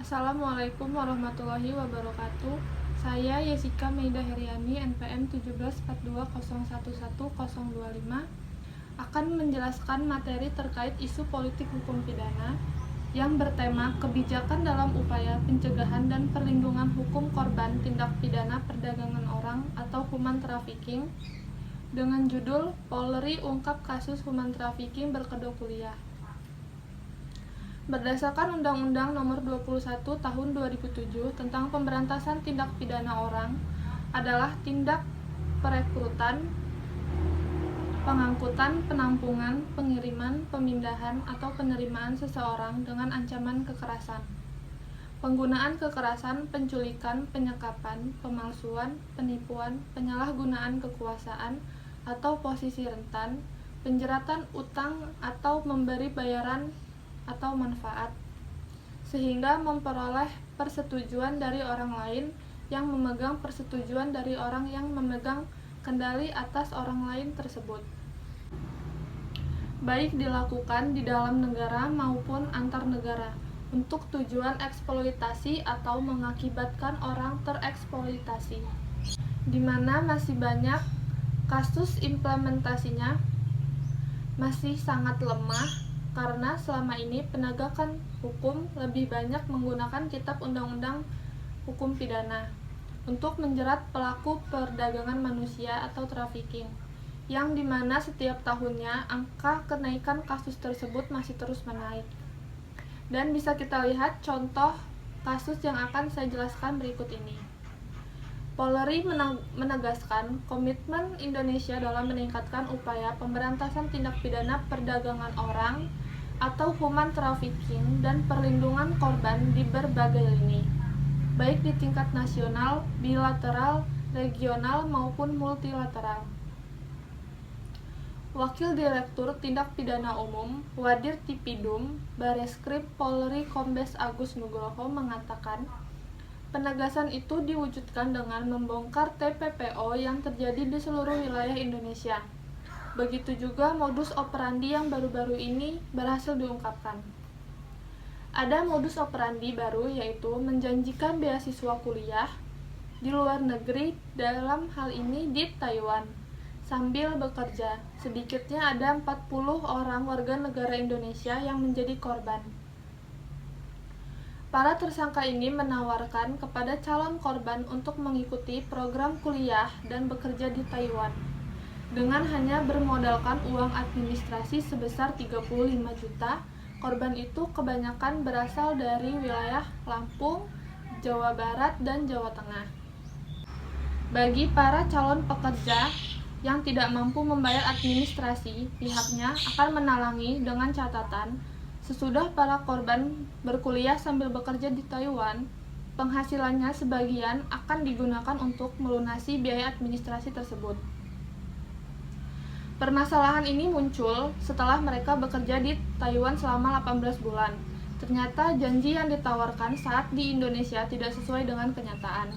Assalamualaikum warahmatullahi wabarakatuh. Saya Yesika Meida Heriani, NPM 1742011025, akan menjelaskan materi terkait isu politik hukum pidana yang bertema kebijakan dalam upaya pencegahan dan perlindungan hukum korban tindak pidana perdagangan orang atau human trafficking dengan judul Polri ungkap kasus human trafficking berkedok kuliah. Berdasarkan Undang-Undang Nomor 21 Tahun 2007 tentang Pemberantasan Tindak Pidana Orang adalah tindak perekrutan, pengangkutan, penampungan, pengiriman, pemindahan, atau penerimaan seseorang dengan ancaman kekerasan, penggunaan kekerasan, penculikan, penyekapan, pemalsuan, penipuan, penyalahgunaan kekuasaan atau posisi rentan, penjeratan utang atau memberi bayaran atau manfaat, sehingga memperoleh persetujuan dari orang lain yang memegang persetujuan dari orang yang memegang kendali atas orang lain tersebut, baik dilakukan di dalam negara maupun antar negara, untuk tujuan eksploitasi atau mengakibatkan orang tereksploitasi, di mana masih banyak kasus implementasinya masih sangat lemah karena selama ini penegakan hukum lebih banyak menggunakan kitab undang-undang hukum pidana untuk menjerat pelaku perdagangan manusia atau trafficking, yang dimana setiap tahunnya angka kenaikan kasus tersebut masih terus menaik. Dan bisa kita lihat contoh kasus yang akan saya jelaskan berikut ini. Polri menegaskan komitmen Indonesia dalam meningkatkan upaya pemberantasan tindak pidana perdagangan orang atau human trafficking dan perlindungan korban di berbagai lini, baik di tingkat nasional, bilateral, regional, maupun multilateral. Wakil Direktur Tindak Pidana Umum, Wadir Tipidum, Bareskrim Polri Kombes Agus Nugroho mengatakan, penegasan itu diwujudkan dengan membongkar TPPO yang terjadi di seluruh wilayah Indonesia. Begitu juga modus operandi yang baru-baru ini berhasil diungkapkan. Ada modus operandi baru, yaitu menjanjikan beasiswa kuliah di luar negeri, dalam hal ini di Taiwan, sambil bekerja. Sedikitnya ada 40 orang warga negara Indonesia yang menjadi korban. Para tersangka ini menawarkan kepada calon korban untuk mengikuti program kuliah dan bekerja di Taiwan dengan hanya bermodalkan uang administrasi sebesar 35 juta. Korban itu kebanyakan berasal dari wilayah Lampung, Jawa Barat, dan Jawa Tengah. Bagi para calon pekerja yang tidak mampu membayar administrasi, pihaknya akan menalangi dengan catatan sesudah para korban berkuliah sambil bekerja di Taiwan, penghasilannya sebagian akan digunakan untuk melunasi biaya administrasi tersebut. Permasalahan ini muncul setelah mereka bekerja di Taiwan selama 18 bulan. Ternyata janji yang ditawarkan saat di Indonesia tidak sesuai dengan kenyataan.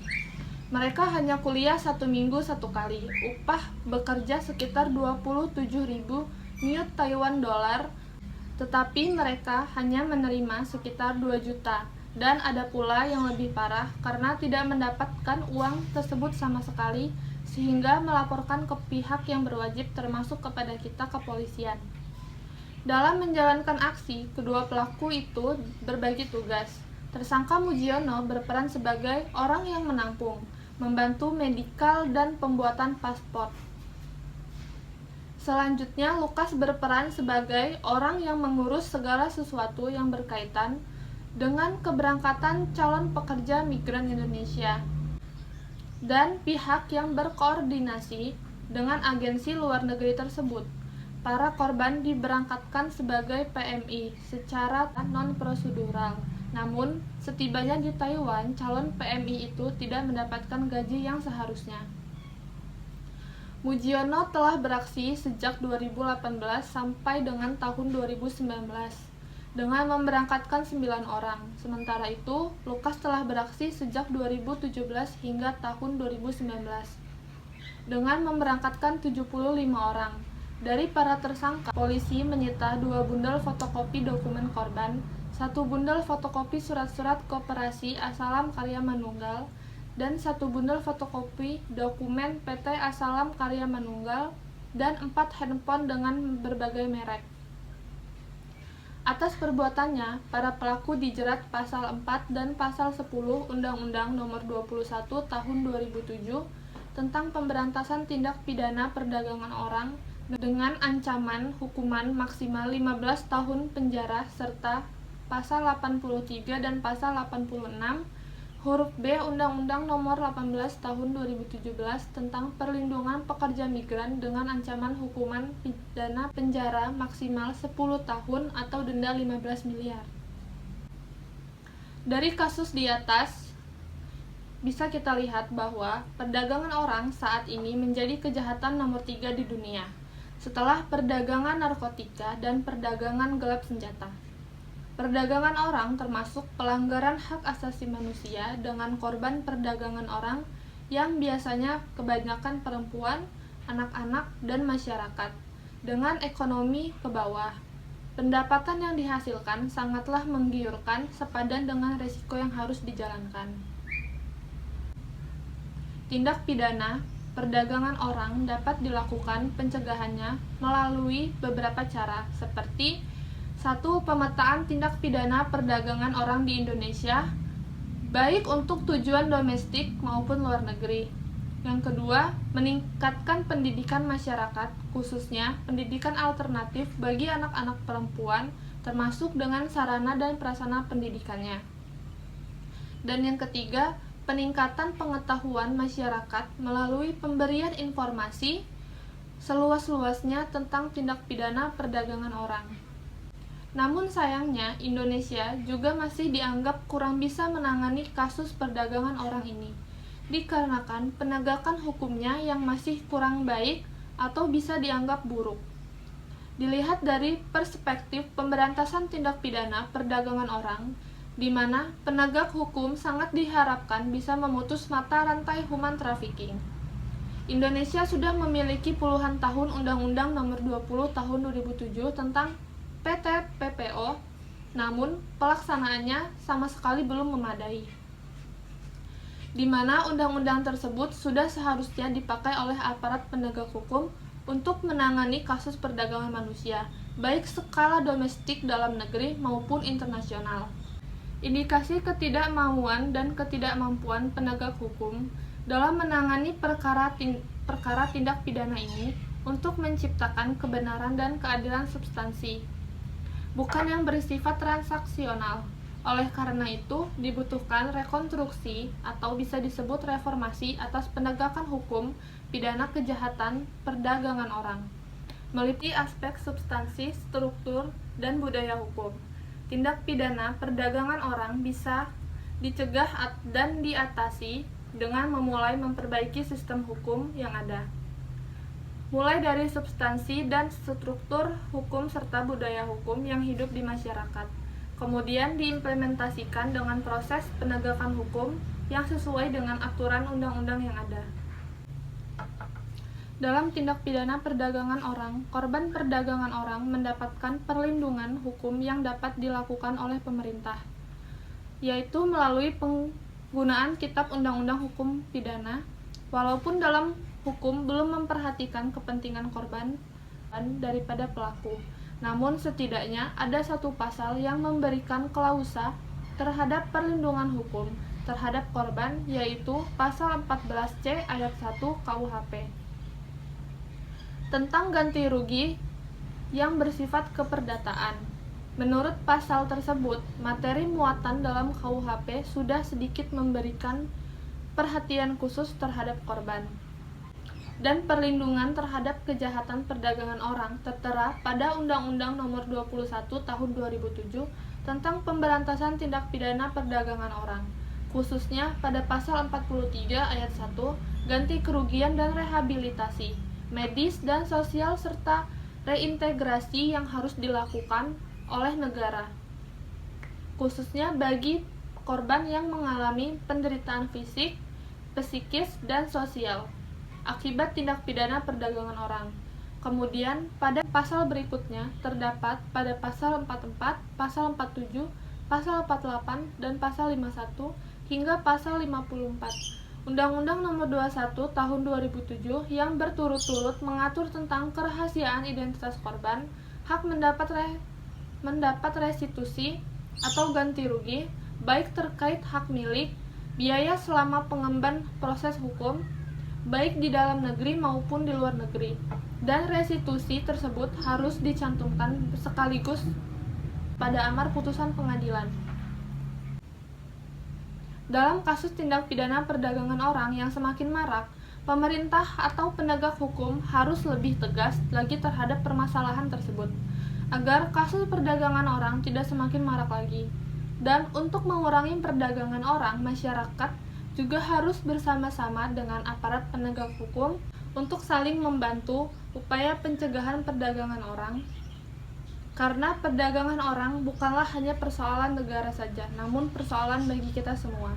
Mereka hanya kuliah 1 minggu 1 kali, upah bekerja sekitar 27.000 New Taiwan Dollar, tetapi mereka hanya menerima sekitar 2 juta. Dan ada pula yang lebih parah karena tidak mendapatkan uang tersebut sama sekali, sehingga melaporkan ke pihak yang berwajib, termasuk kepada kita, kepolisian. Dalam menjalankan aksi, kedua pelaku itu berbagi tugas. Tersangka Mujiono berperan sebagai orang yang menampung, membantu medikal dan pembuatan paspor. Selanjutnya, Lukas berperan sebagai orang yang mengurus segala sesuatu yang berkaitan dengan keberangkatan calon pekerja migran Indonesia dan pihak yang berkoordinasi dengan agensi luar negeri tersebut. Para korban diberangkatkan sebagai PMI secara non-prosedural. Namun, setibanya di Taiwan, calon PMI itu tidak mendapatkan gaji yang seharusnya. Mujiono telah beraksi sejak 2018 sampai dengan tahun 2019. Dengan memberangkatkan 9 orang. Sementara itu, Lukas telah beraksi sejak 2017 hingga tahun 2019 dengan memberangkatkan 75 orang. Dari para tersangka, polisi menyita 2 bundel fotokopi dokumen korban, 1 bundel fotokopi surat-surat koperasi Asalam Karya Manunggal, dan 1 bundel fotokopi dokumen PT Asalam Karya Manunggal, dan 4 handphone dengan berbagai merek. Atas perbuatannya, para pelaku dijerat pasal 4 dan pasal 10 Undang-Undang Nomor 21 Tahun 2007 tentang pemberantasan tindak pidana perdagangan orang dengan ancaman hukuman maksimal 15 tahun penjara serta pasal 83 dan pasal 86 huruf B Undang-Undang Nomor 18 Tahun 2017 tentang perlindungan pekerja migran dengan ancaman hukuman pidana penjara maksimal 10 tahun atau denda 15 miliar. Dari kasus di atas bisa kita lihat bahwa perdagangan orang saat ini menjadi kejahatan nomor 3 di dunia, setelah perdagangan narkotika dan perdagangan gelap senjata. Perdagangan orang termasuk pelanggaran hak asasi manusia dengan korban perdagangan orang yang biasanya kebanyakan perempuan, anak-anak, dan masyarakat dengan ekonomi ke bawah. Pendapatan yang dihasilkan sangatlah menggiurkan sepadan dengan risiko yang harus dijalankan. Tindak pidana perdagangan orang dapat dilakukan pencegahannya melalui beberapa cara seperti 1. Pemetaan tindak pidana perdagangan orang di Indonesia, baik untuk tujuan domestik maupun luar negeri. Yang kedua, meningkatkan pendidikan masyarakat, khususnya pendidikan alternatif bagi anak-anak perempuan, termasuk dengan sarana dan prasarana pendidikannya. Dan yang ketiga, peningkatan pengetahuan masyarakat melalui pemberian informasi seluas-luasnya tentang tindak pidana perdagangan orang. Namun sayangnya, Indonesia juga masih dianggap kurang bisa menangani kasus perdagangan orang ini, dikarenakan penegakan hukumnya yang masih kurang baik atau bisa dianggap buruk. Dilihat dari perspektif pemberantasan tindak pidana perdagangan orang, di mana penegak hukum sangat diharapkan bisa memutus mata rantai human trafficking. Indonesia sudah memiliki puluhan tahun Undang-Undang Nomor 20 Tahun 2007 tentang PT PPO, namun pelaksanaannya sama sekali belum memadai. Di mana undang-undang tersebut sudah seharusnya dipakai oleh aparat penegak hukum untuk menangani kasus perdagangan manusia, baik skala domestik dalam negeri maupun internasional. Indikasi ketidakmauan dan ketidakmampuan penegak hukum dalam menangani perkara tindak pidana ini untuk menciptakan kebenaran dan keadilan substansi, bukan yang bersifat transaksional. Oleh karena itu, dibutuhkan rekonstruksi atau bisa disebut reformasi atas penegakan hukum pidana kejahatan perdagangan orang, meliputi aspek substansi, struktur, dan budaya hukum. Tindak pidana perdagangan orang bisa dicegah dan diatasi dengan memulai memperbaiki sistem hukum yang ada, mulai dari substansi dan struktur hukum serta budaya hukum yang hidup di masyarakat, kemudian diimplementasikan dengan proses penegakan hukum yang sesuai dengan aturan undang-undang yang ada. Dalam tindak pidana perdagangan orang, korban perdagangan orang mendapatkan perlindungan hukum yang dapat dilakukan oleh pemerintah, yaitu melalui penggunaan Kitab Undang-Undang Hukum Pidana, walaupun dalam hukum belum memperhatikan kepentingan korban daripada pelaku. Namun setidaknya ada satu pasal yang memberikan klausa terhadap perlindungan hukum terhadap korban, yaitu pasal 14C ayat 1 KUHP tentang ganti rugi yang bersifat keperdataan. Menurut pasal tersebut, materi muatan dalam KUHP sudah sedikit memberikan perhatian khusus terhadap korban, dan perlindungan terhadap kejahatan perdagangan orang tertera pada Undang-Undang Nomor 21 Tahun 2007 tentang pemberantasan tindak pidana perdagangan orang, khususnya pada pasal 43 ayat 1 ganti kerugian dan rehabilitasi medis dan sosial serta reintegrasi yang harus dilakukan oleh negara, khususnya bagi korban yang mengalami penderitaan fisik, psikis, dan sosial akibat tindak pidana perdagangan orang. Kemudian, pada pasal berikutnya terdapat pada pasal 44, pasal 47, pasal 48, dan pasal 51 hingga pasal 54 Undang-Undang Nomor 21 Tahun 2007 yang berturut-turut mengatur tentang kerahasiaan identitas korban, hak mendapat restitusi atau ganti rugi, baik terkait hak milik, biaya selama pengemban proses hukum, baik di dalam negeri maupun di luar negeri, dan restitusi tersebut harus dicantumkan sekaligus pada amar putusan pengadilan. Dalam kasus tindak pidana perdagangan orang yang semakin marak, pemerintah atau penegak hukum harus lebih tegas lagi terhadap permasalahan tersebut, agar kasus perdagangan orang tidak semakin marak lagi. Dan untuk mengurangi perdagangan orang, masyarakat juga harus bersama-sama dengan aparat penegak hukum untuk saling membantu upaya pencegahan perdagangan orang. Karena perdagangan orang bukanlah hanya persoalan negara saja, namun persoalan bagi kita semua.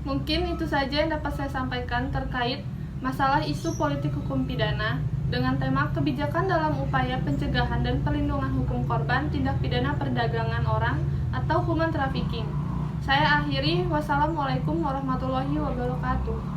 Mungkin itu saja yang dapat saya sampaikan terkait masalah isu politik hukum pidana dengan tema kebijakan dalam upaya pencegahan dan perlindungan hukum korban tindak pidana perdagangan orang atau human trafficking. Saya akhiri, wassalamualaikum warahmatullahi wabarakatuh.